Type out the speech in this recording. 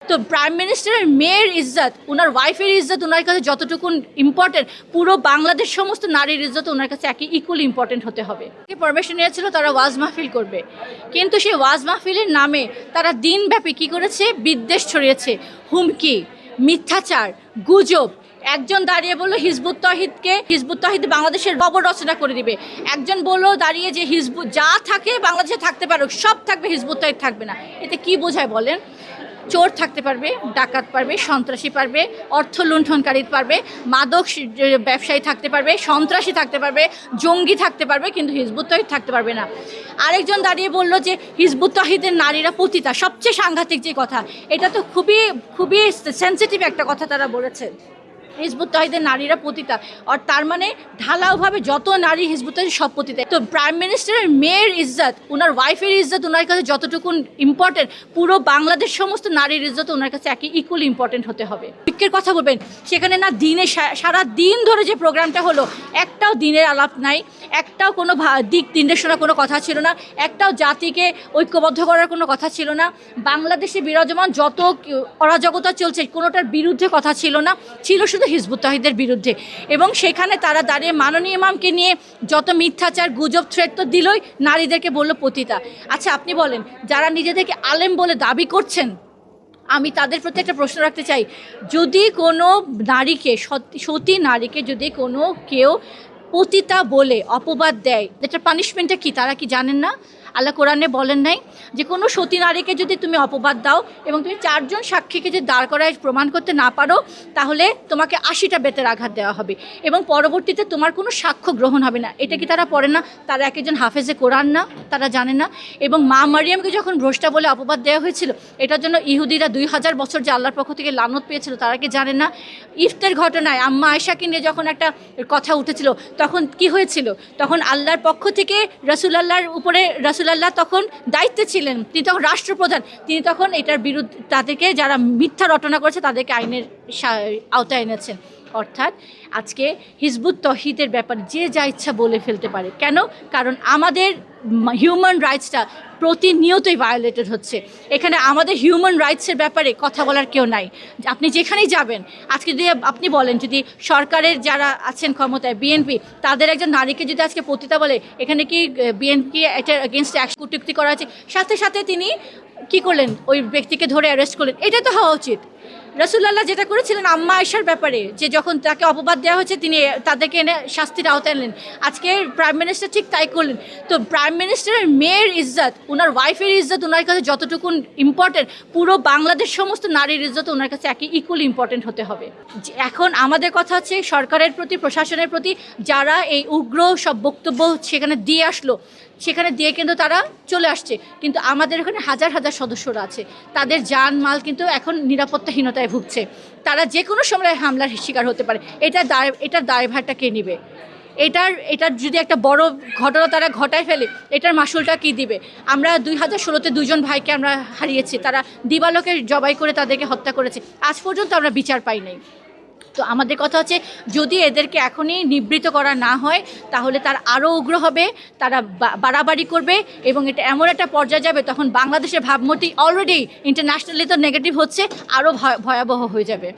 তো প্রাইম মিনিস্টারের মেয়ের ইজ্জত, ওনার ওয়াইফের ইজ্জত ওনার কাছে যতটুকু ইম্পর্টেন্ট, পুরো বাংলাদেশ সমস্ত নারীর ইজ্জত ওনার কাছে একই ইকুয়ালি ইম্পর্টেন্ট হতে হবে। পারমিশন নিয়েছিল তারা ওয়াজ মাহফিল করবে, কিন্তু সেই ওয়াজ মাহফিলের নামে তারা দিনব্যাপী কী করেছে, বিদ্বেষ ছড়িয়েছে, হুমকি, মিথ্যাচার, গুজব। একজন দাঁড়িয়ে বললো হিজবুত তহিদ বাংলাদেশের খবর রচনা করে দিবে, একজন বললো দাঁড়িয়ে যে হিজবুত যা থাকে বাংলাদেশে থাকতে পারুক, সব থাকবে, হিজবুত তহিদ থাকবে না। এতে কি বোঝায় বলেন? চোর থাকতে পারবে, ডাকাত পারবে, সন্ত্রাসী পারবে, অর্থ লুণ্ঠনকারী পারবে, মাদক ব্যবসায়ী থাকতে পারবে, সন্ত্রাসী থাকতে পারবে, জঙ্গি থাকতে পারবে, কিন্তু হিজবুত তহিদ থাকতে পারবে না। আরেকজন দাঁড়িয়ে বলল যে হিজবুত তহিদের নারীরা পতিতা। সবচেয়ে সাংঘাতিক যে কথা, এটা তো খুবই খুবই সেন্সিটিভ একটা কথা তারা বলেছে, হিজবুত তহিদের নারীরা পতিতা। আর তার মানে ঢালাওভাবে যত নারী হিজবুত তহিদ সব পতিতা। তো প্রাইম মিনিস্টারের মেয়ের ইজ্জত, ওনার ওয়াইফের ইজ্জত ওনার কাছে যতটুকু ইম্পর্টেন্ট, পুরো বাংলাদেশ সমস্ত নারীর ইজ্জত ওনার কাছে একই ইকুয়ালি ইম্পর্টেন্ট হতে হবে। ঐক্যের কথা বলবেন, সেখানে না দিনে সারা দিন ধরে যে প্রোগ্রামটা হলো, একটাও দিনের আলাপ নাই, একটাও কোনো দিক নির্দেশনা কোনো কথা ছিল না, একটাও জাতিকে ঐক্যবদ্ধ করার কোনো কথা ছিল না। বাংলাদেশে বিরাজমান যত অরাজকতা চলছে কোনোটার বিরুদ্ধে কথা ছিল না, ছিল শুধু হিজবুত তহিদের বিরুদ্ধে। এবং সেখানে তারা দাঁড়িয়ে মাননীয় ইমামকে নিয়ে যত মিথ্যাচার, গুজব, থ্রেট তো দিলই, নারীদেরকে বলল পতিতা। আচ্ছা আপনি বলেন, যারা নিজেদেরকে আলেম বলে দাবি করছেন, আমি তাদের প্রতি একটা প্রশ্ন রাখতে চাই, যদি কোনো নারীকে, সতী নারীকে যদি কোনো কেউ পতিতা বলে অপবাদ দেয়, এটার পানিশমেন্টটা কি তারা কি জানেন না? আল্লাহ কোরআনে বলেন নাই যে কোনো সতী নারীকে যদি তুমি অপবাদ দাও এবং তুমি 4 জন সাক্ষীকে যদি দাঁড় করায় প্রমাণ করতে না পারো, তাহলে তোমাকে 80টা বেতের আঘাত দেওয়া হবে এবং পরবর্তীতে তোমার কোনো সাক্ষ্য গ্রহণ হবে না। এটা কি তারা পড়ে না? তারা একজন হাফেজে কোরআন না? তারা জানে না? এবং মা মারিয়ামকে যখন ভ্রষ্টা বলে অপবাদ দেওয়া হয়েছিল, এটার জন্য ইহুদিরা 2000 বছর যে আল্লাহর পক্ষ থেকে লানত পেয়েছিল, তারা কি জানে না? ইফতের ঘটনায় আম্মা আয়েশাকে নিয়ে যখন একটা কথা উঠেছিল, তখন কি হয়েছিল? তখন আল্লাহর পক্ষ থেকে রাসূলুল্লাহর উপরে, রাসূলুল্লাহ তখন দায়িত্বে ছিলেন, তিনি তখন রাষ্ট্রপ্রধান, তিনি তখন এটার বিরুদ্ধে তাদেরকে যারা মিথ্যা রটনা করেছে তাদেরকে আইনের আওতায় এনেছেন। অর্থাৎ আজকে হিজবুত তহিদের ব্যাপারে যে যা ইচ্ছা বলে ফেলতে পারে। কেন? কারণ আমাদের হিউম্যান রাইটসটা প্রতিনিয়তই ভায়োলেটেড হচ্ছে। এখানে আমাদের হিউম্যান রাইটসের ব্যাপারে কথা বলার কেউ নাই। আপনি যেখানেই যাবেন, আজকে যদি আপনি বলেন, যদি সরকারের যারা আছেন ক্ষমতায়, বিএনপি, তাদের একজন নারীকে যদি আজকে পতিতা বলে, এখানে কি বিএনপি এটার এগেনস্টে কটূক্তি করা আছে? সাথে সাথে তিনি কি করলেন? ওই ব্যক্তিকে ধরে অ্যারেস্ট করলেন। এটা তো হওয়া উচিত। রাসূলুল্লাহ যেটা করেছিলেন আম্মা আয়েশার ব্যাপারে, যে যখন তাকে অপবাদ দেওয়া হয়েছে তিনি তাদেরকে এনে শাস্তির আওতায় আনলেন, আজকে প্রাইম মিনিস্টার ঠিক তাই করলেন। তো প্রাইম মিনিস্টারের মেয়ের ইজ্জত, ওনার ওয়াইফের ইজ্জত ওনার কাছে যতটুকু ইম্পর্টেন্ট, পুরো বাংলাদেশ সমস্ত নারীর ইজ্জত ওনার কাছে একই ইকুয়ালি ইম্পর্টেন্ট হতে হবে। এখন আমাদের কথা হচ্ছে সরকারের প্রতি, প্রশাসনের প্রতি, যারা এই উগ্র সব বক্তব্য সেখানে দিয়ে আসলো, সেখানে দিয়ে কিন্তু তারা চলে আসছে, কিন্তু আমাদের এখানে হাজার হাজার সদস্যরা আছে, তাদের জান মাল কিন্তু এখন নিরাপত্তাহীনতায় ভুগছে। তারা যে কোনো সময় হামলার শিকার হতে পারে। এটার দায়ভারটা কে নেবে? এটার যদি একটা বড় ঘটনা তারা ঘটায় ফেলে, এটার মাসুলটা কি দিবে? আমরা 2016-তে 2 জন ভাইকে আমরা হারিয়েছি, তারা দিবালোকে জবাই করে তাদেরকে হত্যা করেছে, আজ পর্যন্ত আমরা বিচার পাই নাই। তো আমাদের কথা হচ্ছে, যদি এদেরকে এখনই নিবৃত্ত করা না হয়, তাহলে তার আরও উগ্র হবে, তারা বাড়াবাড়ি করবে এবং এটা এমন একটা পর্যায়ে যাবে, তখন বাংলাদেশের ভাবমূর্তি অলরেডি ইন্টারন্যাশনালি তো নেগেটিভ হচ্ছে, আরও ভয়াবহ হয়ে যাবে।